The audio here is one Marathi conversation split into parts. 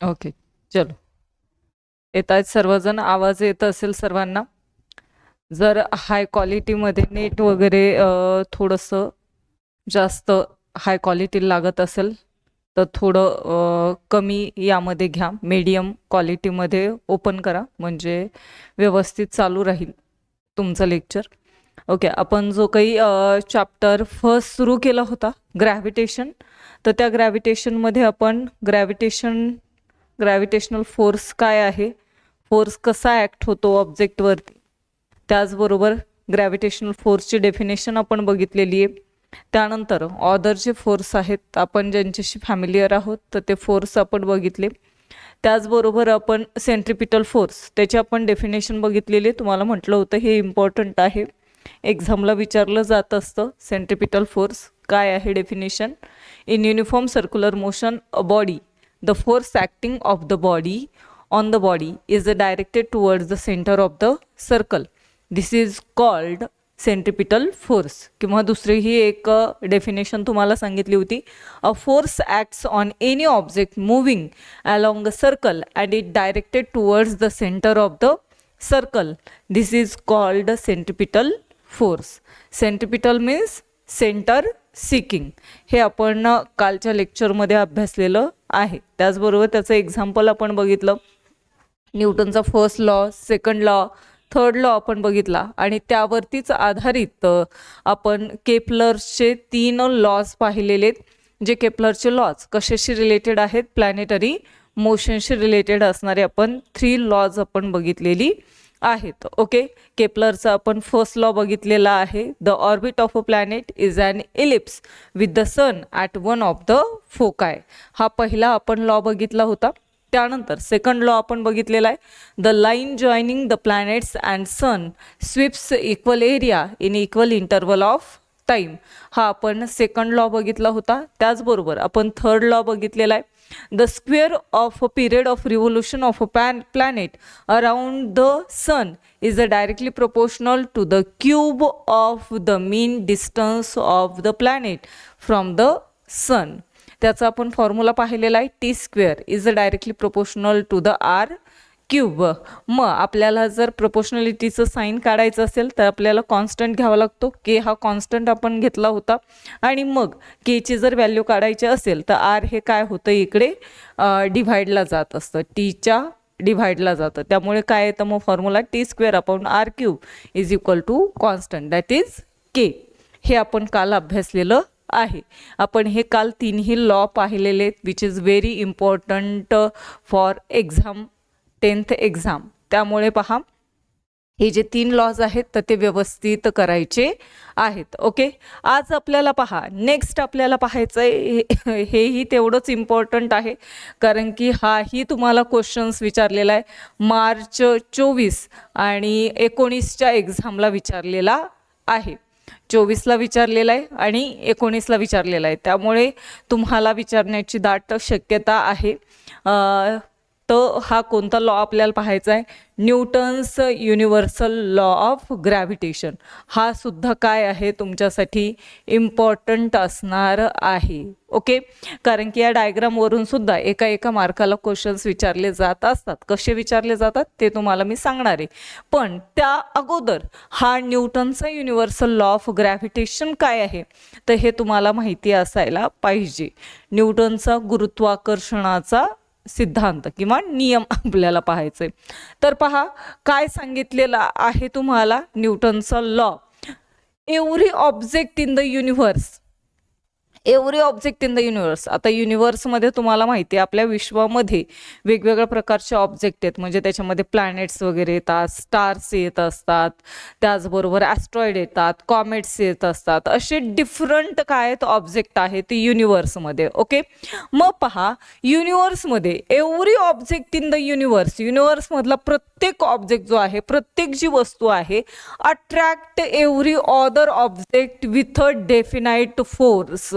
ओके, चलो. येत आहेत सर्वजण, आवाज येत असेल सर्वांना. जर हाय क्वालिटीमध्ये नेट वगैरे थोडंसं जास्त हाय क्वालिटी लागत असेल तर थोडं कमी यामध्ये घ्या, मीडियम क्वालिटीमध्ये ओपन करा, म्हणजे व्यवस्थित चालू राहील तुमचं लेक्चर. ओके, आपण जो काही चॅप्टर फर्स्ट सुरू केला होता ग्रॅव्हिटेशन, तर त्या ग्रॅव्हिटेशनमध्ये आपण ग्रॅव्हिटेशनल फोर्स काय आहे, फोर्स कसा ॲक्ट होतो ऑब्जेक्टवरती, त्याचबरोबर ग्रॅव्हिटेशनल फोर्सची डेफिनेशन आपण बघितलेली आहे. त्यानंतर ऑदर जे फोर्स आहेत आपण ज्यांच्याशी फॅमिलियर आहोत तर ते फोर्स आपण बघितले. त्याचबरोबर आपण सेंट्रिपिटल फोर्स त्याची आपण डेफिनेशन बघितलेली. तुम्हाला म्हटलं होतं हे इम्पॉर्टंट आहे, एक्झामला विचारलं जात असतं. सेंट्रिपिटल फोर्स काय आहे definition? In uniform circular motion a body, the force acting of the body on the body is directed towards the centre of the circle. This is called centripetal force. किंवा दुसरी ही एक डेफिनेशन तुम्हाला सांगितली होती, a force acts on any object moving along a circle and it directed towards the centre of the circle. This is called centripetal force. Centripetal means centre seeking. हे आपण कालच्या लेक्चरमध्ये अभ्यासलेलं आहे. त्याचबरोबर त्याचं एक्झाम्पल आपण बघितलं, न्यूटनचा first law, second law, third law आपण बघितला, आणि त्यावरतीच आधारित आपण केपलरचे 3 लॉज पाहिलेले, जे केपलरचे लॉज कशाशी रिलेटेड आहेत, प्लॅनेटरी मोशनशी रिलेटेड असणारे आपण 3 लॉज आपण बघितलेली आहेत. ओके, केपलरचा आपण फर्स्ट लॉ बघितलेला आहे, the orbit of a planet is an ellipse with the sun at one of the foci. हा पहिला आपण लॉ बघितला होता. त्यानंतर सेकंड लॉ आपण बघितलेला आहे, the line joining the planets and sun sweeps equal area in equal interval of time. हा आपण सेकंड लॉ बघितला होता. त्याचबरोबर आपण थर्ड लॉ बघितलेला आहे, the square of a period of revolution of a planet around the sun is directly proportional to the cube of the mean distance of the planet from the sun. त्याचा आपण फॉर्म्युला पाहिलेला आहे, T square is directly proportional to the R cube. मग आपल्याला जर प्रोपोर्शनॅलिटीचं साईन काढायचं असेल तर आपल्याला कॉन्स्टंट घ्यावा लागतो. के हा कॉन्स्टंट आपण घेतला होता, आणि मग केची जर व्हॅल्यू काढायची असेल तर आर हे काय होतं, इकडे डिव्हाइडला जात असतं, टीच्या डिव्हाइडला जातं. त्यामुळे काय येतं मग formula, T square upon R cube is equal to constant that is K. हे आपण काल अभ्यासलेलं आहे. आपण हे काल 3ही लॉ पाहिलेले, which is very important for exam, 10th exam. त्यामुळे पहा, हे जे 3 लॉज आहेत तर ते व्यवस्थित करायचे आहेत. ओके, आज आपल्याला पहा, नेक्स्ट आपल्याला पाहायचं आहे, हेही तेवढंच इम्पॉर्टंट आहे, कारण की हाही तुम्हाला क्वेश्चन्स विचारलेला आहे. मार्च 24 आणि 19च्या एक्झामला विचारलेला आहे. 24ला विचारलेला आहे आणि 19ला विचारलेला आहे. त्यामुळे तुम्हाला विचारण्याची दाट शक्यता आहे. तर हा कोणता लॉ आपल्याला पाहायचा आहे, Newton's universal law of gravitation. हा सुद्धा काय आहे तुमच्यासाठी इम्पॉर्टंट असणार आहे. ओके, कारण की या डायग्रामवरून सुद्धा एका मार्काला क्वेश्चन्स विचारले जात असतात. कसे विचारले जातात ते तुम्हाला मी सांगणार आहे, पण त्या अगोदर हा न्यूटनचा युनिव्हर्सल लॉ ऑफ ग्रॅव्हिटेशन काय आहे तर हे तुम्हाला माहिती असायला पाहिजे. न्यूटनचा गुरुत्वाकर्षणाचा सिद्धांत किंवा नियम आपल्याला पाहायचे. तर पहा काय सांगितलेलं आहे तुम्हाला, न्यूटनचा law, every object in the universe, every object in the universe. आता युनिव्हर्समध्ये तुम्हाला माहिती आहे आपल्या विश्वामध्ये वेगवेगळ्या प्रकारचे ऑब्जेक्ट आहेत, म्हणजे त्याच्यामध्ये प्लॅनेट्स वगैरे येतात, स्टार्स येत असतात, त्याचबरोबर ॲस्ट्रॉइड येतात, कॉमेट्स येत असतात, असे डिफरंट काय आहेत ऑब्जेक्ट आहेत युनिव्हर्समध्ये. ओके, मग पहा युनिव्हर्समध्ये every object in the universe, युनिव्हर्समधला प्रत्येक ऑब्जेक्ट जो आहे, प्रत्येक जी वस्तू आहे, attract every other object with a definite force.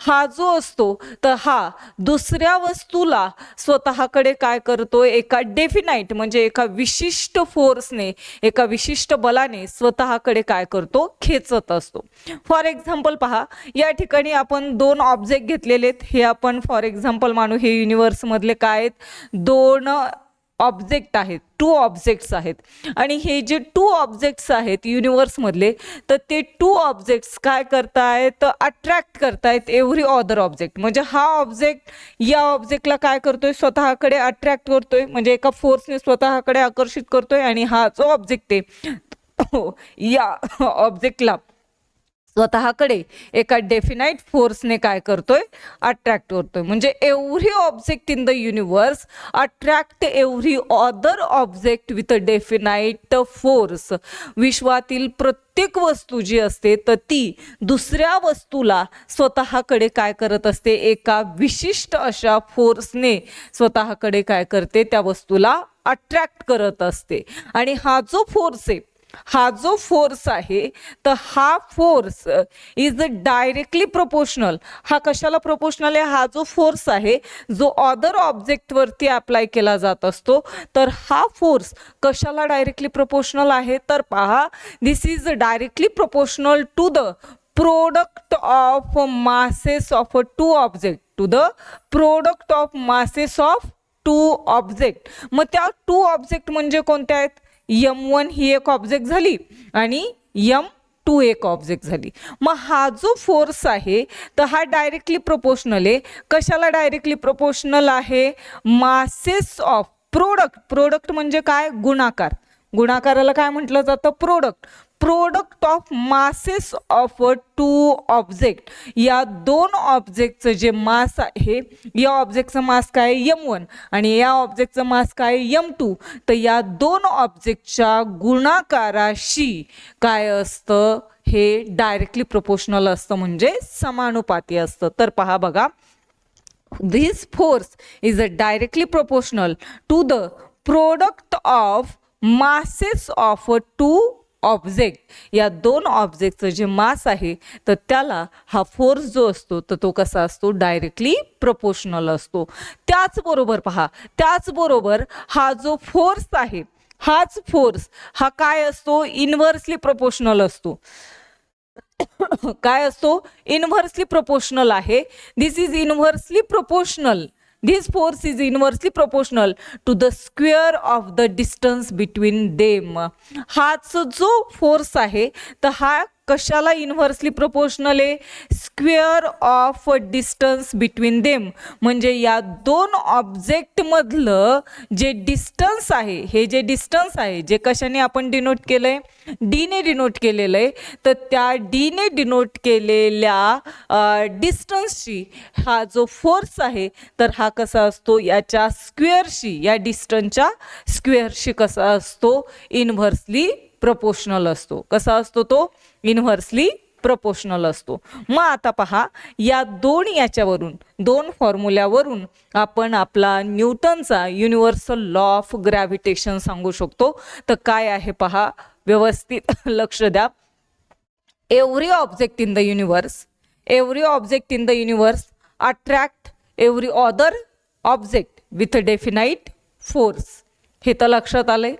हा जो असतो तर हा दुसऱ्या वस्तूला स्वतःकडे काय करतोय, एका डेफिनाइट म्हणजे एका विशिष्ट फोर्सने, एका विशिष्ट बलाने स्वतःकडे काय करतो, खेचत असतो. फॉर एक्झाम्पल पहा, या ठिकाणी आपण दोन ऑब्जेक्ट घेतलेले आहेत. हे आपण फॉर एक्झाम्पल मानू, हे युनिवर्स मधले काय आहेत, दोन ऑब्जेक्ट आहेत, टू ऑब्जेक्ट्स आहेत. आणि हे जे टू ऑब्जेक्ट्स आहेत युनिवर्स मधले, तर ते टू ऑब्जेक्ट्स काय करतायत, अट्रॅक्ट करतायत एव्हरी अदर ऑब्जेक्ट. म्हणजे हा ऑब्जेक्ट या ऑब्जेक्टला काय करतोय, स्वतःकडे अट्रॅक्ट करतोय, म्हणजे एका फोर्सने स्वतःकडे आकर्षित करतोय. आणि हा जो ऑब्जेक्ट आहे या ऑब्जेक्टला स्वतःकडे एका डेफिनाइट फोर्सने काय करतोय, अट्रॅक्ट करतोय. म्हणजे every object in the universe attract every other object with a definite force. विश्वातील प्रत्येक वस्तू जी असते तर ती दुसऱ्या वस्तूला स्वतःकडे काय करत असते, एका विशिष्ट अशा फोर्सने स्वतःकडे काय करते, त्या वस्तूला अट्रॅक्ट करत असते. आणि हा जो फोर्स आहे, हा जो फोर्स आहे, तर हा फोर्स इज डायरेक्टली प्रोपोर्शनल. हा कशाला प्रोपोर्शनल आहे, हा जो फोर्स आहे जो अदर ऑब्जेक्ट वरती अप्लाय केला जात असतो, तर हा फोर्स कशाला डायरेक्टली प्रोपोर्शनल आहे, तर पहा, this is directly proportional to the product of masses of two object, to the product of masses of two object. मग त्या टू ऑब्जेक्ट म्हणजे कोणत्या आहेत, M1 ही एक ऑब्जेक्ट झाली आणि M2 एक ऑब्जेक्ट झाली. मग हा जो फोर्स आहे तर हा डायरेक्टली प्रोपोर्शनल आहे. कशाला डायरेक्टली प्रोपोर्शनल आहे, मासेस ऑफ प्रोडक्ट. प्रोडक्ट म्हणजे काय, गुणाकार. गुणाकाराला काय म्हटलं जातं, product. Product of masses of two object. या दोन ऑब्जेक्टचं जे मास आहे, या ऑब्जेक्टचं मास काय M1 आणि या ऑब्जेक्टचं मास काय M2. तर या दोन ऑब्जेक्टच्या गुणाकाराशी काय असतं, हे डायरेक्टली प्रोपोर्शनल असतं, म्हणजे समानुपाती असतं. तर पहा बघा, this force is directly proportional to the product of masses of two object. या दोन ऑब्जेक्टचं जे मास आहे तर त्याला हा फोर्स जो असतो तर तो कसा असतो, डायरेक्टली प्रोपोर्शनल असतो. त्याचबरोबर पहा, त्याचबरोबर हा जो फोर्स आहे, हाच फोर्स हा काय असतो, इनव्हर्सली प्रोपोर्शनल असतो. काय असतो, इनव्हर्सली प्रोपोर्शनल आहे. This is inversely proportional. This force is inversely proportional to the square of the distance between them. हाच जो फोर्स आहे तर हा कशाला इनव्हर्सली प्रोपोर्शनल आहे, square of distance between them. म्हणजे या दोन ऑब्जेक्ट मधलं जे डिस्टन्स आहे, हे जे डिस्टन्स आहे जे कशाने आपण डिनोट केलंय, डीने डिनोट केलेलं आहे, तर त्या डीने डिनोट केलेल्या डिस्टन्सशी हा जो फोर्स आहे तर हा कसा असतो, याच्या स्क्वेअरशी, या डिस्टन्सच्या स्क्वेअरशी कसा असतो, इनव्हर्सली प्रोपोर्शनल असतो. कसा असतो तो, इनव्हर्सली प्रोपोर्शनल असतो. मग आता पहा, या दोन याच्यावरून, दोन फॉर्म्युल्यावरून आपण आपला न्यूटनचा युनिव्हर्सल लॉ ऑफ ग्रॅव्हिटेशन सांगू शकतो. तर काय आहे पहा, व्यवस्थित लक्ष द्या. Every object in the universe, every object in the universe attract every other object with a definite force. हे तर लक्षात आलंय.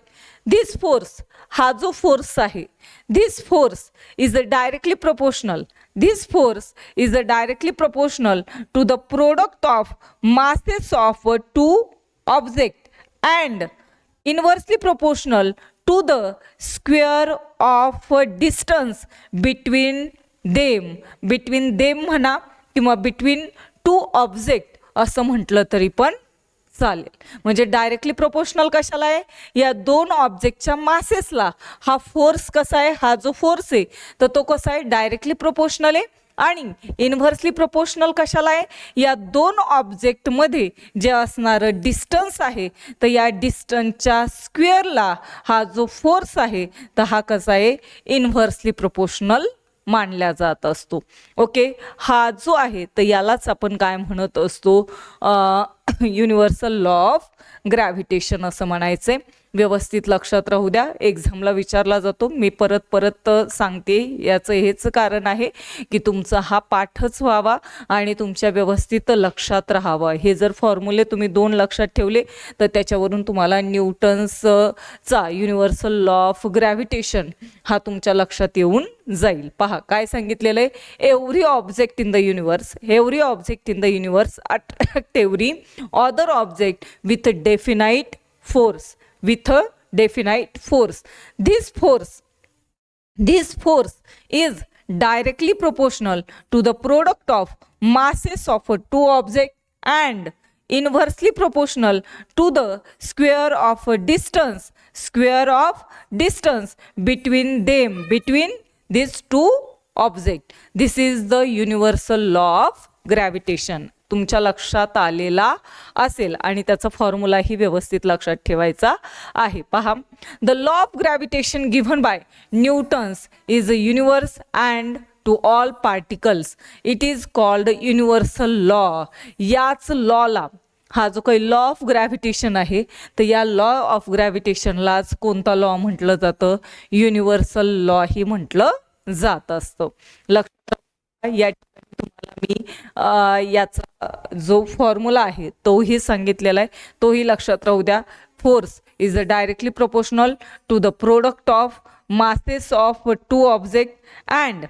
दिस फोर्स, हा जो फोर्स आहे, this force is directly proportional, this force is directly proportional to the product of masses of two object and inversely proportional to the square of distance between them. Between them म्हणा किंवा बिटवीन टू ऑब्जेक्ट असं म्हटलं तरी पण चालेल. म्हणजे डायरेक्टली प्रोपोर्शनल कशाला आहे, या दोन ऑब्जेक्टच्या मासेसला हा फोर्स कसा आहे, हा जो फोर्स आहे तर तो कसा आहे, डायरेक्टली प्रोपोर्शनल आहे. आणि इनव्हर्सली प्रोपोर्शनल कशाला आहे, या दोन ऑब्जेक्टमध्ये जे असणारं डिस्टन्स आहे तर या डिस्टन्सच्या स्क्वेअरला हा जो फोर्स आहे तर हा कसा आहे, इनव्हर्सली प्रोपोर्शनल मानला जात असतो. ओके, हा जो आहे तर यालाच आपण काय म्हणत असतो, युनिव्हर्सल लॉ ऑफ ग्रॅव्हिटेशन असं म्हणायचंय. व्यवस्थित लक्षात राहू द्या, एक्झामला विचारला जातो. मी परत परत सांगते, याचं हेच कारण आहे की तुमचा हा पाठच व्हावा आणि तुमच्या व्यवस्थित लक्षात राहावा. हे जर फॉर्म्युले तुम्ही 2 लक्षात ठेवले तर त्याच्यावरून तुम्हाला न्यूटन्सचा युनिव्हर्सल लॉ ऑफ ग्रॅव्हिटेशन हा तुमच्या लक्षात येऊन जाईल. पहा काय सांगितलेलं आहे, every object in the universe attract every other object with definite force. This force is directly proportional to the product of masses of two objects and inversely proportional to the square of distance between these two objects. This is the universal law of gravitation. तुमच्या लक्षात आलेला असेल आणि त्याचा फॉर्म्युलाही व्यवस्थित लक्षात ठेवायचा आहे. पहा, the law of gravitation given by Newton's is a universe and to all particles. It is called universal law. याच लॉला, हा जो काही लॉ ऑफ ग्रॅव्हिटेशन आहे, तर या लॉ ऑफ ग्रॅव्हिटेशनलाच कोणता लॉ म्हटलं जातं? युनिव्हर्सल लॉ ही म्हटलं जात असतं. लक्षात या तुम्हाला मी याचा जो फॉर्म्युला आहे तोही सांगितलेला आहे, तोही लक्षात राहू द्या. Force is directly proportional to the product of masses of two objects and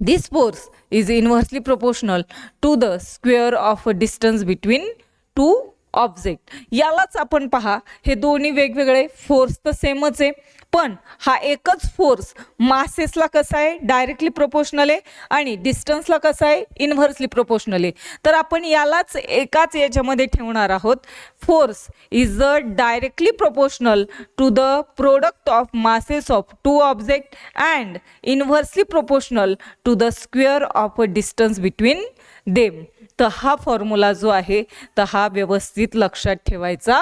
this force is inversely proportional to the square of a distance between two object. यालाच आपण पहा, हे दोन्ही वेगवेगळे फोर्स तर सेमच आहे, पण हा एकच फोर्स मासेसला कसा आहे? डायरेक्टली प्रोपोर्शनल आहे आणि डिस्टन्सला कसा आहे? इन्व्हर्सली प्रोपोर्शनल आहे. तर आपण यालाच एकाच याच्यामध्ये ठेवणार आहोत. Force is directly proportional to the product of masses of two object and inversely proportional to the square of a distance between them. तर हा फॉर्म्युला जो आहे तर हा व्यवस्थित लक्षात ठेवायचा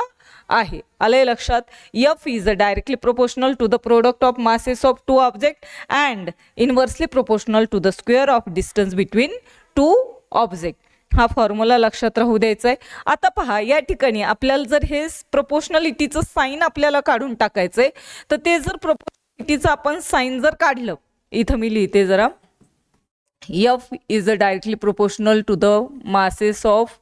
आहे. आलंय लक्षात? F is directly proportional to the product of masses of two object and inversely proportional to the square of distance between two object. हा फॉर्म्युला लक्षात राहू द्यायचा आहे. आता पहा, या ठिकाणी आपल्याला जर हे प्रोपोर्शनलिटीचं साईन आपल्याला काढून टाकायचं आहे, तर ते जर प्रोपोर्शनलिटीचं आपण साईन जर काढलं, इथं मी लिहिते जरा, F is directly proportional to the masses of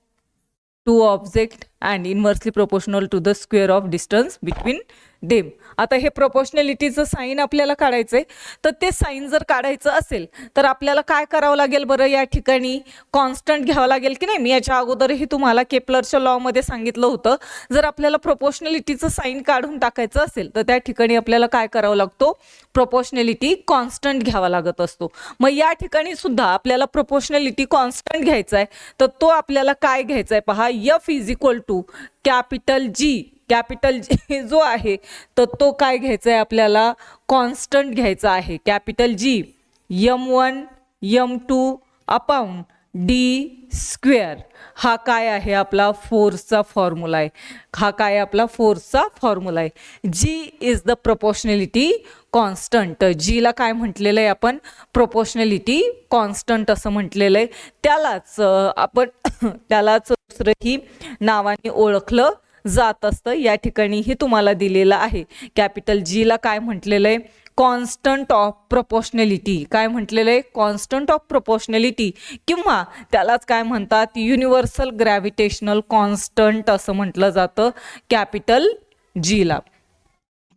two objects and inversely proportional to the square of distance between them. आता हे प्रोपोर्शनलिटीचं साईन आपल्याला काढायचं आहे, तर ते साईन जर काढायचं असेल तर आपल्याला काय करावं लागेल बरं? या ठिकाणी कॉन्स्टंट घ्यावं लागेल की नाही? मी याच्या अगोदरही तुम्हाला केपलरच्या लॉमध्ये सांगितलं होतं, जर आपल्याला प्रोपोर्शनलिटीचं साईन काढून टाकायचं असेल तर त्या ठिकाणी आपल्याला काय करावं लागतो? प्रोपोर्शनलिटी कॉन्स्टंट घ्यावा लागत असतो. मग या ठिकाणी सुद्धा आपल्याला प्रोपोर्शनलिटी कॉन्स्टंट घ्यायचा आहे, तर तो आपल्याला काय घ्यायचा आहे? पहा, F is equal to capital G जो आहे तर तो काय घ्यायचा आहे? आपल्याला कॉन्स्टंट घ्यायचा आहे. Capital G M1 M2 upon D square. हा काय आहे? आपला फोर्सचा फॉर्म्युला आहे. हा काय आपला फोर्सचा फॉर्म्युला आहे. जी इज द प्रोपोर्शनलिटी कॉन्स्टंट. जीला काय म्हटलेलं आहे आपण? प्रोपोर्शनलिटी कॉन्स्टंट असं म्हटलेलं आहे. त्यालाच दुसरंही नावाने ओळखलं जात असतं. या ठिकाणी हे तुम्हाला दिलेलं आहे. कॅपिटल जीला काय म्हटलेलं आहे? Constant of proportionality. काय म्हटलेलं आहे? कॉन्स्टंट ऑफ प्रोपोर्शनलिटी, किंवा त्यालाच काय म्हणतात? युनिव्हर्सल ग्रॅव्हिटेशनल कॉन्स्टंट असं म्हटलं जातं कॅपिटल जीला,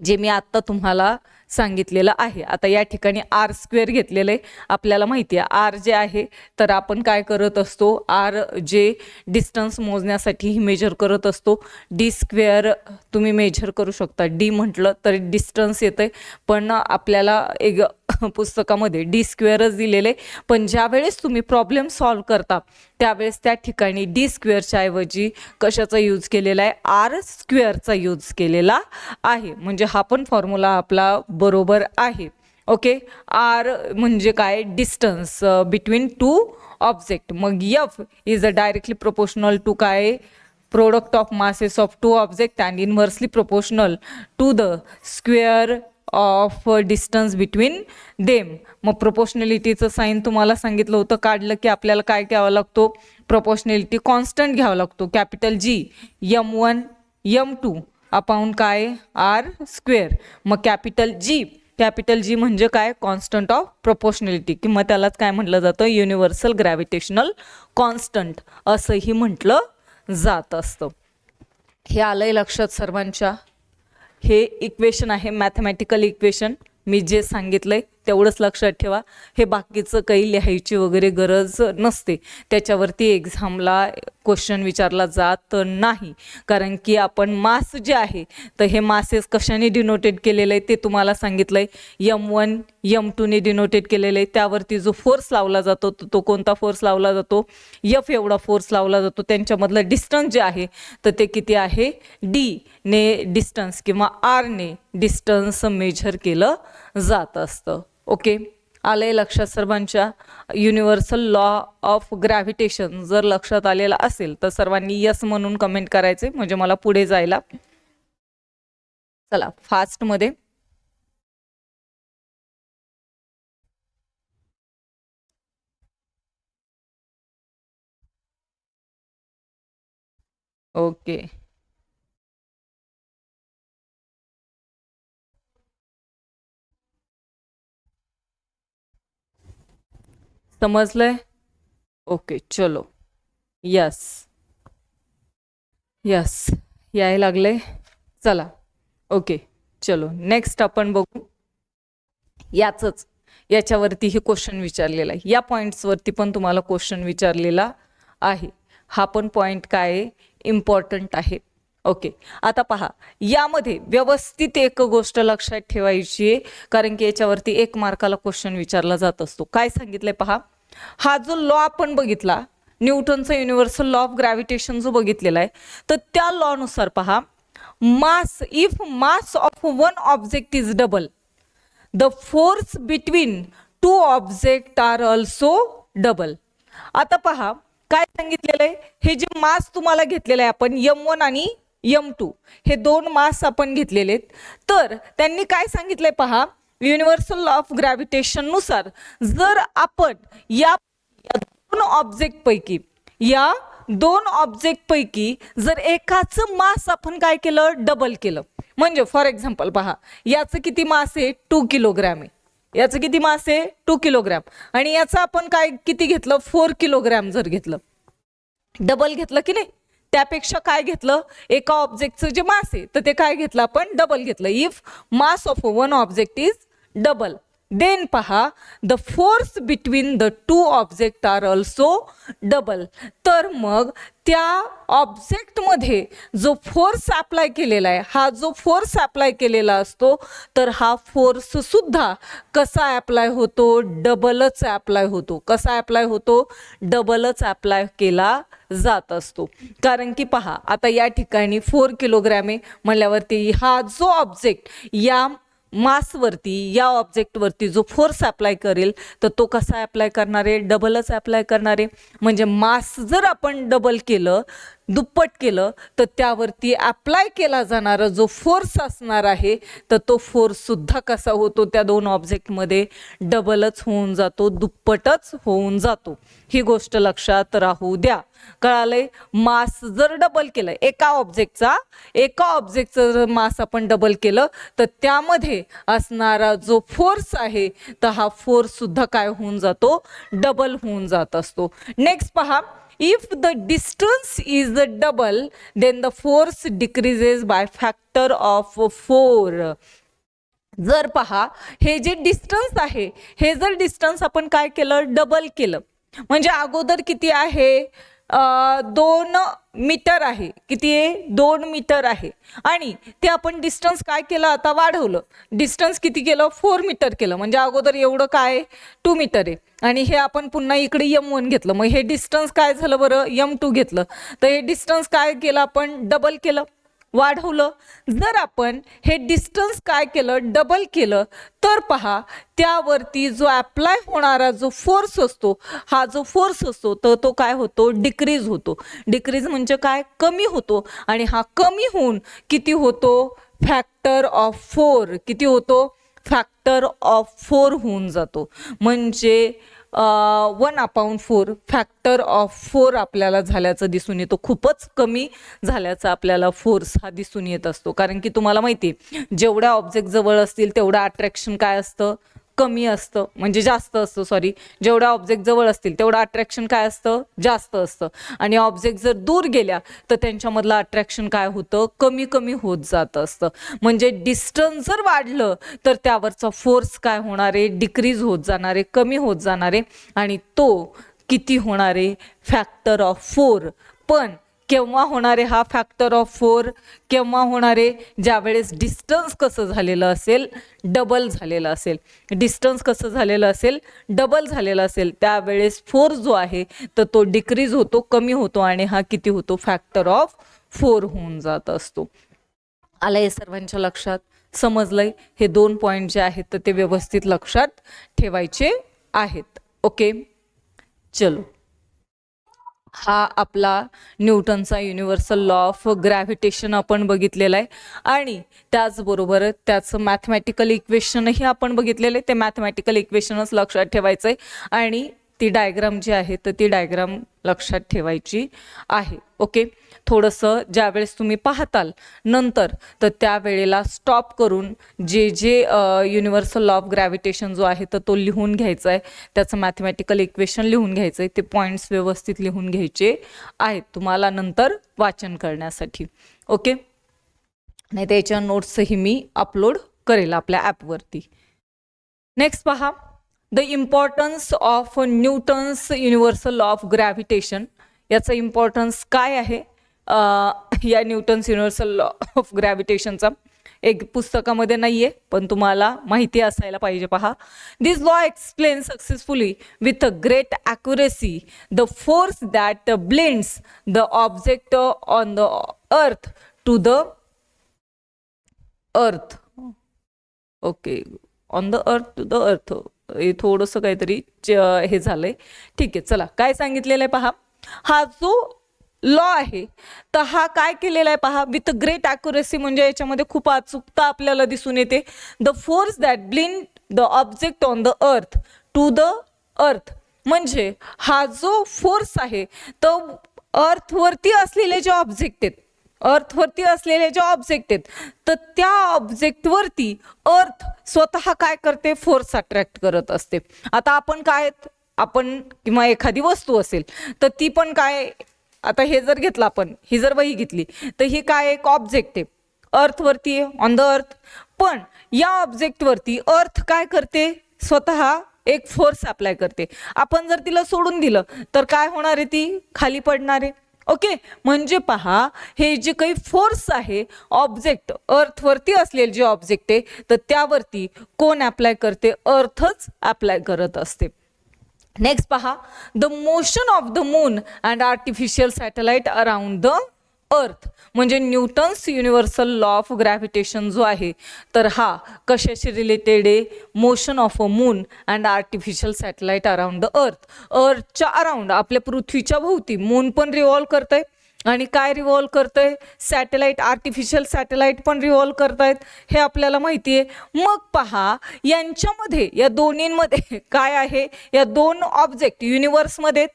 जे मी आत्ता तुम्हाला सांगितलेलं आहे. आता या ठिकाणी आर स्क्वेअर घेतलेलं आहे. आपल्याला माहिती आहे आर जे आहे तर आपण काय करत असतो? आर जे डिस्टन्स मोजण्यासाठी मेजर करत असतो. डी स्क्वेअर तुम्ही मेजर करू शकता. डी म्हटलं तरी डिस्टन्स येतं आहे, पण आपल्याला एक पुस्तकामध्ये डी स्क्वेअरच दिलेले, पण ज्यावेळेस तुम्ही प्रॉब्लेम सॉल्व करता त्यावेळेस त्या ठिकाणी डी स्क्वेअरच्या ऐवजी कशाचा यूज केलेला आहे? आर स्क्वेअरचा यूज केलेला आहे. म्हणजे हा पण फॉर्म्युला आपला बरोबर आहे. ओके, आर म्हणजे काय? Distance between two object. मग F is directly proportional to काय? Product of masses of two object and inversely proportional to the square of distance between them. मग प्रोपोर्शनलिटीचं साईन तुम्हाला सांगितलं होतं, काढलं की आपल्याला काय घ्यावं लागतो? प्रोपोर्शनलिटी कॉन्स्टंट घ्यावा लागतो. Capital G M1 M2 upon काय आर स्क्वेअर. मग कॅपिटल जी म्हणजे काय कॉन्स्टंट ऑफ प्रोपोर्शनॅलिटी किंवा त्यालाच काय म्हटलं जातं युनिव्हर्सल ग्रॅव्हिटेशनल कॉन्स्टंट असंही म्हटलं जात असतं. हे आलंय लक्षात सर्वांच्या. हे इक्वेशन आहे मॅथमॅटिकल इक्वेशन. मी जे सांगितलंय तेवढंच लक्षात ठेवा. हे बाकीचं काही लिहायची वगैरे गरज नसते. त्याच्यावरती एक्झामला क्वेश्चन विचारला जात नाही. कारण की आपण मास जे आहे तर हे मासेस कशाने डिनोटेड केलेलं आहे ते तुम्हाला सांगितलंय. M1 M2 ने डिनोटेड केलेलं आहे. त्यावरती जो फोर्स लावला जातो तो कोणता फोर्स लावला जातो F एवढा फोर्स लावला जातो. त्यांच्यामधलं डिस्टन्स जे आहे तर ते किती आहे D ने डिस्टन्स किंवा R ने डिस्टन्स मेजर केलं जात असतं. ओके, आलंय लक्षात सर्वांच्या. युनिव्हर्सल लॉ ऑफ ग्रॅव्हिटेशन जर लक्षात आलेला असेल तर सर्वांनी यस म्हणून कमेंट करायचे म्हणजे मला पुढे जायला. चला फास्टमध्ये ओके. समजलंय. ओके चलो. यस यस याय लागले. चला ओके चलो नेक्स्ट आपण बघू. याच्यावरती हे क्वेश्चन विचारलेला आहे. या पॉईंट्सवरती पण तुम्हाला क्वेश्चन विचारलेला आहे. हा पण पॉईंट काय आहे इम्पॉर्टंट आहे. ओके, आता पहा यामध्ये व्यवस्थित एक गोष्ट लक्षात ठेवायची आहे कारण की याच्यावरती 1 मार्काला क्वेश्चन विचारला जात असतो. काय सांगितलंय पहा. हा जो लॉ आपण बघितला न्यूटनचा युनिव्हर्सल लॉ ऑफ ग्रॅव्हिटेशन जो बघितलेला आहे तर त्या लॉ नुसार पहा mass if mass of one object is double the force between two object are also double. आता पहा काय सांगितलेलं आहे. हे जे मास तुम्हाला घेतलेलं आहे आपण M1 आणि M2 हे 2 मास आपण घेतलेले आहेत. तर त्यांनी काय सांगितलंय पहा युनिव्हर्सल लॉ ऑफ ग्रॅव्हिटेशन नुसार जर आपण या 2 ऑब्जेक्ट पैकी जर एकाचं मास आपण काय केलं डबल केलं म्हणजे फॉर एक्झाम्पल पहा याचं किती मास आहे 2 किलोग्रॅम आहे. याचं किती मास आहे 2 किलोग्रॅम आणि याचं आपण काय किती घेतलं 4 किलोग्रॅम जर घेतलं डबल घेतलं की नाही. त्यापेक्षा काय घेतलं एका ऑब्जेक्टचं जे मास आहे तर ते काय घेतलं आपण डबल घेतलं. If mass of one object is double then पहा the force between the 2 object are also double. तर मग त्या ऑब्जेक्टमध्ये जो फोर्स अप्लाय केलेला आहे हा जो फोर्स अप्लाय केलेला असतो तर हा फोर्स सुद्धा कसा अप्लाय होतो डबलच अप्लाय होतो. कसा अप्लाय होतो डबलच अप्लाय केला जात असतो. कारण की पहा आता या ठिकाणी 4 किलोग्रॅम आहे म्हणल्यावरती हा जो ऑब्जेक्ट या मासवरती या ऑब्जेक्टवरती जो फोर्स अप्लाय करेल तर तो कसा अप्लाय करणार आहे डबलच अप्लाय करणार आहे. म्हणजे मास जर आपण डबल केलं दुप्पट केलं तर त्यावरती अप्लाय केला जाणारा जो फोर्स असणार आहे तर तो फोर्स सुद्धा कसा होतो त्या 2 ऑब्जेक्टमध्ये डबलच होऊन जातो दुप्पटच होऊन जातो. ही गोष्ट लक्षात राहू द्या. कळालंय. मास जर डबल केलं एका ऑब्जेक्टचं जर मास आपण डबल केलं तर त्यामध्ये असणारा जो फोर्स आहे तर हा फोर्स सुद्धा काय होऊन जातो डबल होऊन जात असतो. नेक्स्ट पहा if the distance is the double then the force decreases by factor of 4. जर पहा हे जे डिस्टन्स आहे हे जर डिस्टन्स आपण काय केलं डबल केलं म्हणजे अगोदर किती आहे 2 मीटर आहे. किती आहे 2 मीटर आहे आणि ते आपण डिस्टन्स काय केलं आता वाढवलं. डिस्टन्स किती केलं 4 मीटर केलं म्हणजे अगोदर एवढं काय 2 मीटर आहे आणि हे आपण पुन्हा इकडे M1 घेतलं मग हे डिस्टन्स काय झालं बरं M2 घेतलं तर हे डिस्टन्स काय केलं आपण डबल केलं वाढवलं. जर आपण हे डिस्टन्स काय केलं डबल केलं तर पहा त्यावरती जो अप्लाय होणारा जो फोर्स असतो हा जो फोर्स असतो तर तो काय होतो डिक्रीज होतो. डिक्रीज म्हणजे काय कमी होतो आणि हा कमी होऊन किती होतो फॅक्टर ऑफ 4. किती होतो फॅक्टर ऑफ 4 होऊन जातो. म्हणजे 1/4 फॅक्टर ऑफ 4 आपल्याला झाल्याचं दिसून येतो. खूपच कमी झाल्याचा आपल्याला फोर्स हा दिसून येत असतो. कारण की तुम्हाला माहिती आहे जेवढ्या ऑब्जेक्ट जवळ असतील तेवढं अट्रॅक्शन काय असतं, कमी असतं, म्हणजे जास्त असतं. सॉरी, जेवढ्या ऑब्जेक्ट जवळ असतील तेवढं अट्रॅक्शन काय असतं, जास्त असतं. आणि ऑब्जेक्ट जर दूर गेल्या तर त्यांच्यामधलं अट्रॅक्शन काय होतं, कमी कमी होत जात असतं. म्हणजे डिस्टन्स जर वाढलं तर त्यावरचा फोर्स काय होणार आहे, डिक्रीज होत जाणार आहे, कमी होत जाणार आहे. आणि तो किती होणार आहे, फॅक्टर ऑफ 4. पण केव्हा होणारे हा फॅक्टर ऑफ 4, केव्हा होणारे, ज्यावेळेस डिस्टन्स कसं झालेलं असेल, डबल झालेलं असेल. डिस्टन्स कसं झालेलं असेल, डबल झालेलं असेल, त्यावेळेस फोर्स जो आहे तर तो डिक्रीज होतो, कमी होतो. आणि हा किती होतो, फॅक्टर ऑफ 4 होऊन जात असतो. आलं हे सर्वांच्या लक्षात, समजलंय. हे 2 पॉईंट जे आहेत तर ते व्यवस्थित लक्षात ठेवायचे आहेत. ओके, चलो. हा आपला न्यूटनचा युनिव्हर्सल लॉ ऑफ ग्रॅव्हिटेशन आपण बघितलेला आहे. आणि त्याचबरोबर त्याचं मॅथमॅटिकल इक्वेशनही आपण बघितलेलं आहे. ते मॅथमॅटिकल इक्वेशनच लक्षात ठेवायचं आहे. आणि ती डायग्राम जी आहे तर ती डायग्राम लक्षात ठेवायची आहे. ओके, थोडंसं ज्यावेळेस तुम्ही पाहताल नंतर तर त्यावेळेला स्टॉप करून जे जे युनिव्हर्सल लॉ ऑफ ग्रॅव्हिटेशन जो आहे तर तो लिहून घ्यायचा आहे. त्याचं मॅथमॅटिकल इक्वेशन लिहून घ्यायचं आहे. ते पॉईंट्स व्यवस्थित लिहून घ्यायचे आहेत तुम्हाला नंतर वाचन करण्यासाठी. ओके, नाही त्याच्या नोट्सही मी अपलोड करेल आपल्या ॲपवरती. नेक्स्ट पहा, the importance of Newton's universal law of gravitation. याचा इम्पॉर्टन्स काय आहे या न्यूटन्स युनिव्हर्सल लॉ ऑफ ग्रॅव्हिटेशनचा. एक पुस्तकामध्ये नाही आहे पण तुम्हाला माहिती असायला पाहिजे. पहा, this law explain successfully with a great accuracy the force that blends the object on the earth to the earth. Okay, on the earth to the earth. हे थोडंसं काहीतरी हे झालंय. ठीक आहे, चला काय सांगितलेलं आहे पहा. हा जो लॉ आहे तर हा काय केलेला आहे पहा, विथ ग्रेट ॲक्युरेसी, म्हणजे याच्यामध्ये खूप अचूकता आपल्याला दिसून येते. The force that blind the object on the earth to the earth, म्हणजे हा जो फोर्स आहे तो अर्थवरती असलेले जे ऑब्जेक्ट आहेत, अर्थवरती असलेले जे ऑब्जेक्ट आहेत तर त्या ऑब्जेक्टवरती अर्थ स्वतः काय करते, फोर्स अट्रॅक्ट करत असते. आता आपण काय, आपण किंवा एखादी वस्तू असेल तर ती पण काय, आता हे जर घेतलं आपण, ही जर वही घेतली तर ही काय, एक ऑब्जेक्ट आहे, अर्थवरती आहे, ऑन द अर्थ. पण या ऑब्जेक्टवरती अर्थ काय करते, स्वतः एक फोर्स अप्लाय करते. आपण जर तिला सोडून दिलं तर काय होणार आहे, ती खाली पडणार आहे. ओके, म्हणजे पहा, हे जे काही फोर्स आहे ऑब्जेक्ट अर्थवरती असलेले जे ऑब्जेक्ट आहे तर त्यावरती कोण अप्लाय करते, अर्थच अप्लाय करत असते. नेक्स्ट पहा, the motion of the moon and artificial satellite around the earth, म्हणजे Newton's universal law of gravitation जो आहे तर हा कशाशी रिलेटेड आहे, motion of a moon and artificial satellite around the earth. अर्थच्या अराउंड, आपल्या पृथ्वीच्या भोवती मून पण रिव्हॉल्व करतंय आणि काय रिव्हॉल्व करतंय, सॅटेलाइट, आर्टिफिशियल सॅटेलाइट पण रिव्हॉल्व करतायत, हे आपल्याला माहिती आहे. मग पहा, यांच्यामध्ये या दोन्हींमध्ये काय आहे, या दोन ऑब्जेक्ट युनिव्हर्समध्ये,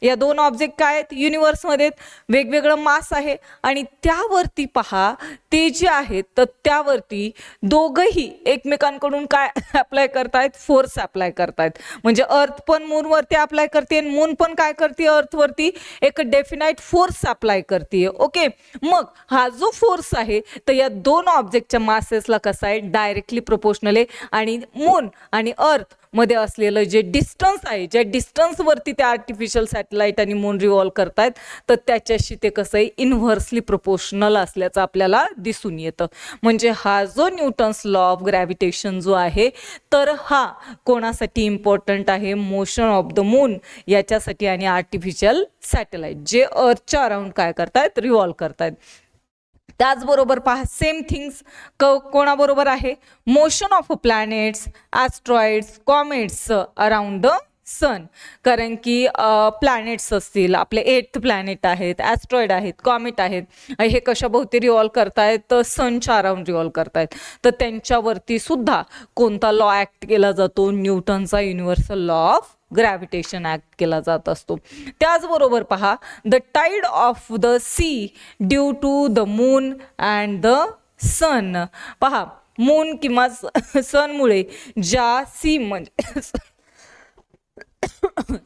या दोन ऑब्जेक्ट काय आहेत, युनिव्हर्समध्ये वेगवेगळं मास आहे. आणि त्यावरती पहा, ते जे आहेत तर त्यावरती दोघंही एकमेकांकडून काय अप्लाय करतायत, फोर्स अप्लाय करतायत. म्हणजे अर्थ पण मूनवरती अप्लाय करते आणि मून पण काय करते, अर्थवरती एक डेफिनाइट फोर्स अप्लाय करते. ओके, मग हा जो फोर्स आहे तर या दोन ऑब्जेक्टच्या मासेसला कसा आहे, डायरेक्टली प्रोपोर्शनल आहे. आणि मून आणि अर्थ मध्ये असलेलं जे डिस्टन्स आहे, ज्या डिस्टन्सवरती ते आर्टिफिशियल सॅटेलाइट आणि मून रिव्हॉल्व करतायत तर त्याच्याशी ते कसं आहे, इन्व्हर्सली प्रोपोर्शनल असल्याचं आपल्याला दिसून येतं. म्हणजे हा जो न्यूटन्स लॉ ऑफ ग्रॅव्हिटेशन जो आहे तर हा कोणासाठी इम्पॉर्टंट आहे, मोशन ऑफ द मून याच्यासाठी आणि आर्टिफिशियल सॅटेलाइट जे अर्थच्या अराउंड काय करतायत, रिव्हॉल्व करतायत. त्याचबरोबर पहा, सेम थिंग्स कोणाबरोबर आहे, motion of planets, asteroids, comets around the sun. कारण की प्लॅनेट्स असतील, आपले 8th प्लॅनेट आहेत, ॲस्ट्रॉइड आहेत, कॉमेट आहेत, हे कशाभोवती रिव्हॉल्व करतायत, तर सनच्या अराउंड रिव्हॉल्व करतायत. तर त्यांच्यावरती सुद्धा कोणता लॉ ॲक्ट केला जातो, न्यूटनचा universal law of gravitation act केला जात असतो. त्याचबरोबर पहा, the tide of the sea due to the moon and the sun. पहा, मून किंवा सनमुळे ज्या सी म्हणजे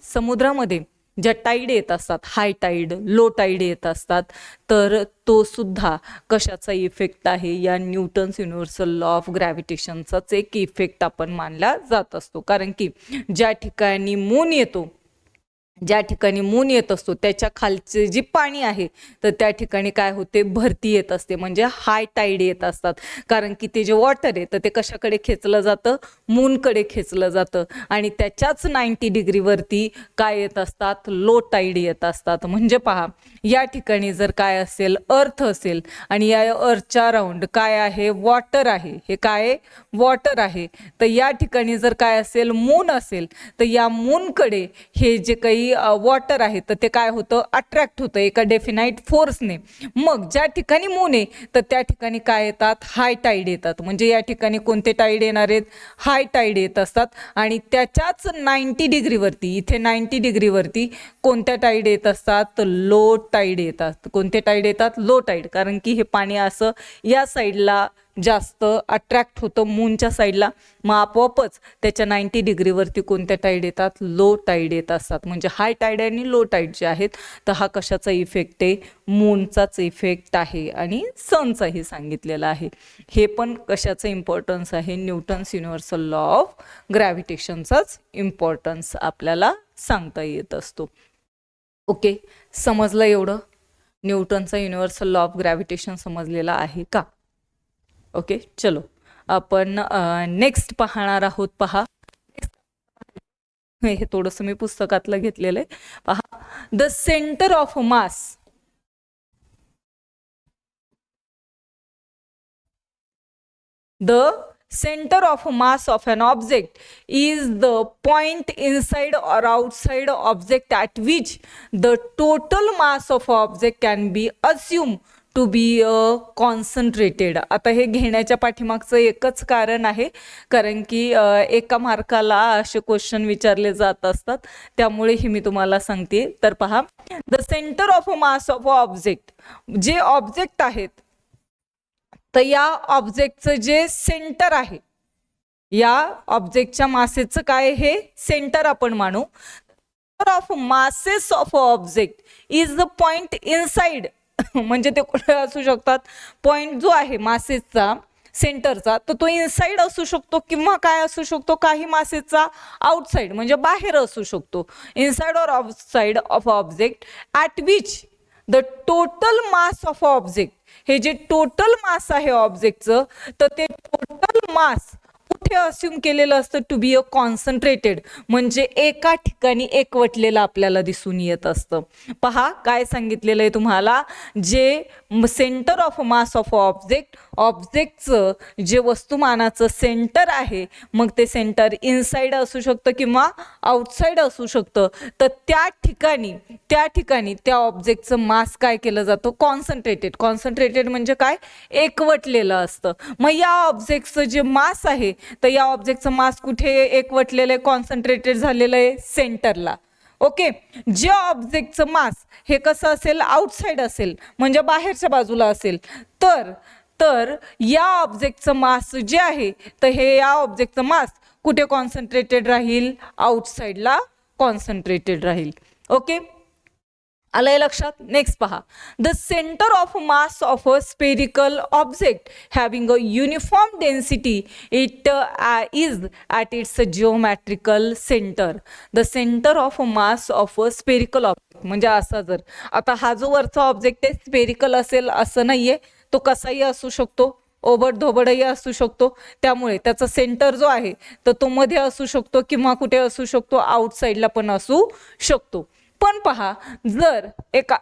समुद्रामध्ये ज्या टाईड येत असतात, हाय टाईड, लो टाईड येत असतात, तर तो सुद्धा कशाचा इफेक्ट आहे, या न्यूटन्स युनिव्हर्सल लॉ ऑफ ग्रॅव्हिटेशनचाच एक इफेक्ट आपण मानला जात असतो. कारण की ज्या ठिकाणी मून येतो, ज्या ठिकाणी मून येत असतो त्याच्या खालचे जे पाणी आहे तर त्या ठिकाणी काय होते, भरती येत असते, म्हणजे हाय टाईड येत असतात. कारण की ते जे वॉटर आहे तर ते कशाकडे खेचलं जातं, मूनकडे खेचलं जातं, आणि त्याच्याच 90 डिग्रीवरती काय येत असतात, लो टाईड येत असतात. म्हणजे पहा, या ठिकाणी जर काय असेल, अर्थ असेल, आणि या अर्थच्या राऊंड काय आहे, वॉटर आहे. हे काय, वॉटर आहे. तर या ठिकाणी जर काय असेल, मून असेल, तर या मूनकडे हे जे काही वॉटर आहे तर ते काय होतं, अट्रॅक्ट होतं एका डेफिनाइट फोर्सने. मग ज्या ठिकाणी मून आहे तर त्या ठिकाणी काय येतात, हाय टाईड येतात. म्हणजे या ठिकाणी कोणते टाईड येणार आहेत, हाय टाईड येत असतात. आणि त्याच्याच 90 डिग्रीवरती, इथे 90 डिग्रीवरती कोणत्या टाईड येत असतात, लो टाईड येतात. कोणते टाईड येतात, लो टाईड. कारण की हे पाणी असं या साईडला जास्त अट्रॅक्ट होतं, मूनच्या साईडला, मग आपोआपच त्याच्या 90 डिग्रीवरती कोणत्या टाईड येतात, लो टाईड येत असतात. म्हणजे हाय टाईड आणि लो टाईड जे आहेत तर हा कशाचा इफेक्ट आहे, मूनचाच इफेक्ट आहे आणि सनचाही सांगितलेला आहे. हे पण कशाचं इम्पॉर्टन्स आहे, न्यूटन्स युनिव्हर्सल लॉ ऑफ ग्रॅव्हिटेशनचाच इम्पॉर्टन्स आपल्याला सांगता येत असतो. ओके, समजलं एवढं? न्यूटनचा युनिव्हर्सल लॉ ऑफ ग्रॅव्हिटेशन समजलेला आहे का? ओके, चलो आपण नेक्स्ट पाहणार आहोत. पहा, हे थोडंसं मी पुस्तकातलं घेतलेलं आहे. पहा, the centre of mass, the center of mass of an object is the point inside or outside object at which the total mass of object can be assumed to be concentrated. आता हे घेण्याच्या पाठीमागचं एकच कारण आहे, कारण की एका मार्काला असे क्वेश्चन विचारले जात असतात, त्यामुळे हे मी तुम्हाला सांगते. तर पहा, the centre of mass of object, जे ऑब्जेक्ट आहेत तर या ऑब्जेक्टचं जे सेंटर आहे, या ऑब्जेक्टच्या मासेचं काय, हे सेंटर आपण मानू. Of masses of object is the point inside, म्हणजे ते कुठे असू शकतात, पॉइंट जो आहे मासेसचा सेंटरचा तर तो इनसाइड असू शकतो किंवा काय असू शकतो, काही मासेसचा आउटसाइड म्हणजे बाहेर असू शकतो. इनसाइड और outside of object at which the total mass of object, हे जे टोटल मास आहे ऑब्जेक्टचं तर ते टोटल मास कुठे अस्युम केलेलं असतं, टू बी अ कॉन्सन्ट्रेटेड, म्हणजे एका ठिकाणी एकवटलेलं आपल्याला दिसून येत असतं. पहा, काय सांगितलेलं आहे तुम्हाला, जे centre of mass of object, ऑब्जेक्टचं जे वस्तुमानाचं सेंटर आहे, मग ते सेंटर इनसाइड असू शकतं किंवा आउटसाइड असू शकतं, तर त्या ठिकाणी त्या ऑब्जेक्टचं मास काय केलं जातं, कॉन्सन्ट्रेटेड. कॉन्सन्ट्रेटेड म्हणजे काय, एकवटलेलं असतं. मग या ऑब्जेक्टचं जे मास आहे तर या ऑब्जेक्टचं मास कुठे एकवटलेलं आहे, कॉन्सन्ट्रेटेड झालेलं आहे सेंटरला. ओके, जे ऑब्जेक्टचं मास हे कसं असेल, आउटसाइड असेल, म्हणजे बाहेरच्या बाजूला असेल, तर या ऑब्जेक्टचं मास जे आहे तर हे या ऑब्जेक्टचं मास कुठे कॉन्सन्ट्रेटेड राहील, आउटसाइडला कॉन्सन्ट्रेटेड राहील. ओके, आलंय लक्षात? नेक्स्ट पहा, the centre of mass of a spherical object having a uniform density it is at its geometrical centre. The centre of mass of a spherical object म्हणजे असा, जर आता हा जो वरचा ऑब्जेक्ट आहे स्पेरिकल असेल असं नाहीये, तो कसाही असू शकतो, ओबडधोबडही असू शकतो. त्यामुळे त्याचा सेंटर जो आहे तर तो मध्ये असू शकतो किंवा कुठे असू शकतो, आउटसाइडला पण असू शकतो. पण पहा, जर एका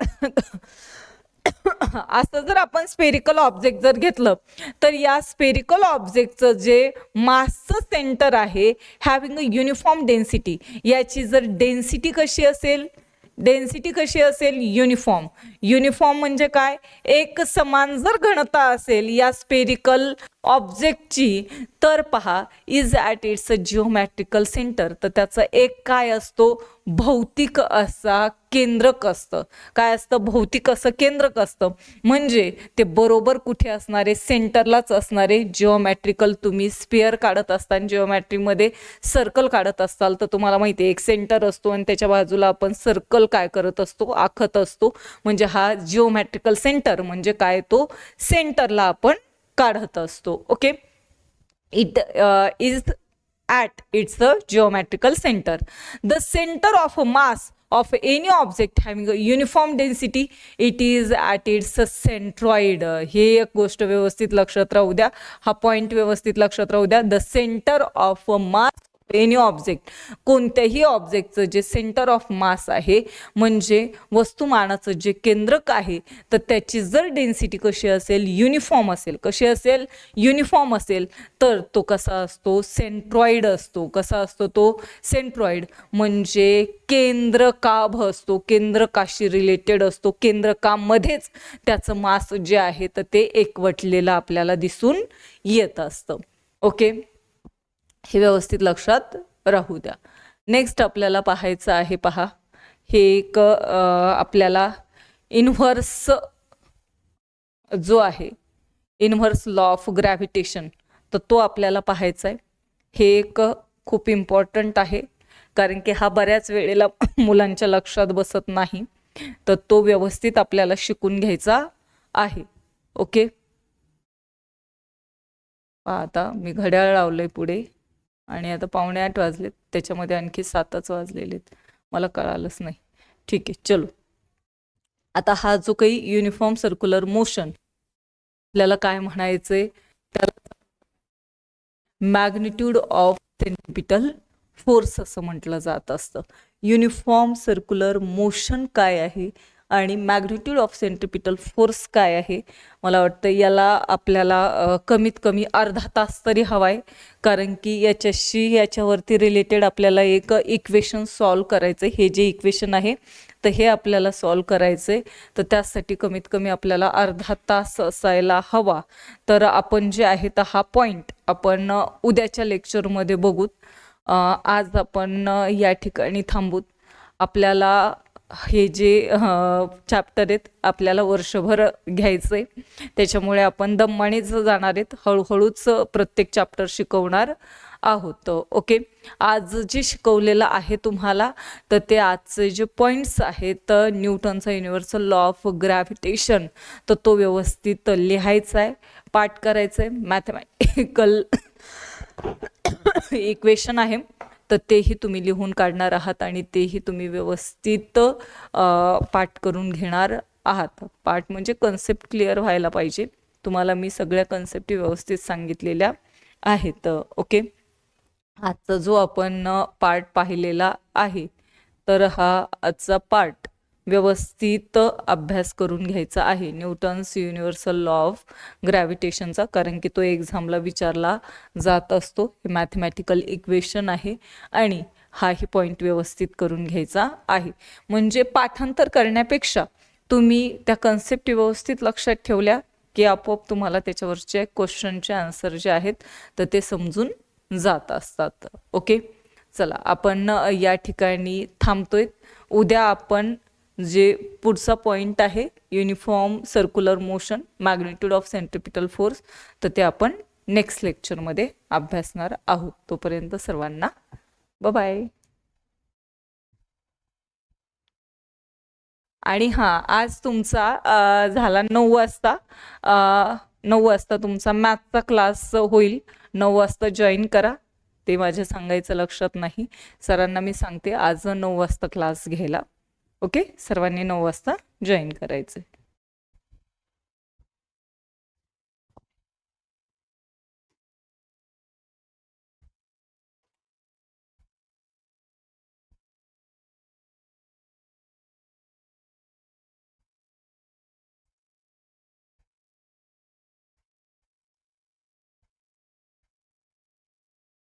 असं जर आपण स्पेरिकल ऑब्जेक्ट जर घेतलं तर या स्पेरिकल ऑब्जेक्टचं जे मासचं सेंटर आहे हॅव्हिंग अ युनिफॉर्म डेन्सिटी, याची जर डेन्सिटी कशी असेल, डेन्सिटी कशी असेल, युनिफॉर्म. युनिफॉर्म म्हणजे काय, एक समान जर घनता असेल या स्पेरिकल ऑब्जेक्टची तर पहा, is at its a geometrical centre, तर त्याचा एक काय असतो, भौतिक असा केंद्रक असतं. काय असतं, भौतिक असं केंद्रक असतं. म्हणजे ते बरोबर कुठे असणारे, सेंटरलाच असणारे. जिओमॅट्रिकल तुम्ही स्पिअर काढत असताना जिओमॅट्रीमध्ये सर्कल काढत असाल तर तुम्हाला माहिती आहे एक सेंटर असतो आणि त्याच्या बाजूला आपण सर्कल काय करत असतो, आखत असतो. म्हणजे हा जिओमॅट्रिकल सेंटर म्हणजे काय, तो सेंटरला आपण काढत असतो. Okay, it is at its geometrical center. The center of a mass of any object having a uniform density, it is at its centroid. हे एक गोष्ट व्यवस्थित लक्षात राहू द्या, हा पॉइंट व्यवस्थित लक्षात राहू द्या. The centre of a mass any object, कोणत्याही ऑब्जेक्टचं जे सेंटर ऑफ मास आहे म्हणजे वस्तुमानाचं जे केंद्रक आहे, तर त्याची जर डेन्सिटी कशी असेल, युनिफॉर्म असेल. कशी असेल, युनिफॉर्म असेल, तर तो कसा असतो, सेंट्रॉइड असतो. कसा असतो तो, सेंट्रॉइड. म्हणजे केंद्रकाभ असतो, केंद्रकाशी रिलेटेड असतो. केंद्रकामध्येच त्याचं मास जे आहे तर ते एकवटलेलं आपल्याला दिसून येत असतं. ओके, हे व्यवस्थित लक्षात राहू द्या. नेक्स्ट आपल्याला पाहायचं आहे, पहा, हे एक आपल्याला इन्व्हर्स जो आहे, इन्व्हर्स लॉ ऑफ ग्रॅव्हिटेशन, तर तो आपल्याला पाहायचा आहे. हे एक खूप इम्पॉर्टंट आहे कारण की हा बऱ्याच वेळेला मुलांच्या लक्षात बसत नाही, तर तो व्यवस्थित आपल्याला शिकून घ्यायचा आहे. ओके, आता मी घड्याळ लावलंय पुढे आणि आता 7:45 वाजलेत, त्याच्यामध्ये आणखी 7च वाजलेलेत, मला कळालंच नाही. ठीक आहे, चलो. आता हा जो काही युनिफॉर्म सर्क्युलर मोशन आपल्याला काय म्हणायचंय, त्याला मॅग्निट्यूड ऑफ सेंट्रिपिटल फोर्स असं म्हटलं जात असतं. युनिफॉर्म सर्क्युलर मोशन काय आहे आणि मॅग्निट्यूड ऑफ सेंट्रिपिटल फोर्स काय आहे, मला वाटतं याला आपल्याला कमीत कमी अर्धा तास तरी हवाय, कारण की याच्यावरती रिलेटेड आपल्याला एक इक्वेशन सॉल्व करायचं. हे जे इक्वेशन आहे तर हे आपल्याला सॉल्व करायचे, तर त्यासाठी कमीत कमी आपल्याला अर्धा तास असायला हवा. तर आपण जे आहे तर हा पॉईंट आपण उद्याच्या लेक्चरमध्ये बघूत. आज आपण या ठिकाणी थांबूत. आपल्याला हे जे चॅप्टर आहेत आपल्याला वर्षभर घ्यायचंय, त्याच्यामुळे आपण दमानेच जाणार आहेत, हळूहळूच प्रत्येक चॅप्टर शिकवणार आहोत. ओके, आज जे शिकवलेलं आहे तुम्हाला तर ते आजचे जे पॉईंट्स आहेत, न्यूटनचा युनिव्हर्सल लॉ ऑफ ग्रॅव्हिटेशन, तर तो व्यवस्थित लिहायचा आहे, पाठ करायचं आहे. मॅथमॅटिकल इक्वेशन आहे तर तेही तुम्ही लिहून काढणार आहात आणि तेही तुम्ही व्यवस्थित पाठ करून घेणार आहात. पाठ म्हणजे कन्सेप्ट क्लिअर व्हायला पाहिजे. तुम्हाला मी सगळ्या कन्सेप्ट व्यवस्थित सांगितलेल्या आहेत. ओके, आजचा जो आपण पार्ट पाहिलेला आहे तर हा आजचा पार्ट व्यवस्थित अभ्यास करून घ्यायचा आहे न्यूटन्स युनिव्हर्सल लॉ ऑफ ग्रॅव्हिटेशनचा, कारण की तो एक्झामला विचारला जात असतो. हे मॅथमॅटिकल इक्वेशन आहे आणि हाही पॉईंट व्यवस्थित करून घ्यायचा आहे. म्हणजे पाठांतर करण्यापेक्षा तुम्ही त्या कन्सेप्ट व्यवस्थित लक्षात ठेवल्या की आपोआप तुम्हाला त्याच्यावरचे क्वेश्चनचे आन्सर जे आहेत तर ते समजून जात असतात. ओके, चला आपण या ठिकाणी थांबतोय. उद्या आपण जे पुढचा पॉइंट आहे uniform circular motion, magnitude of centripetal force, तर ते आपण नेक्स्ट लेक्चरमध्ये अभ्यासणार आहोत. तोपर्यंत सर्वांना बाय. आणि हां, आज तुमचा झाला 9 वाजता, 9 वाजता तुमचा मॅथचा क्लास होईल. 9 वाजता जॉईन करा. ते माझ्या सांगायचं लक्षात नाही, सरांना मी सांगते आज 9 वाजता क्लास घ्यायला. ओके, सर्वांनी 9 वाजता जॉईन करायचं.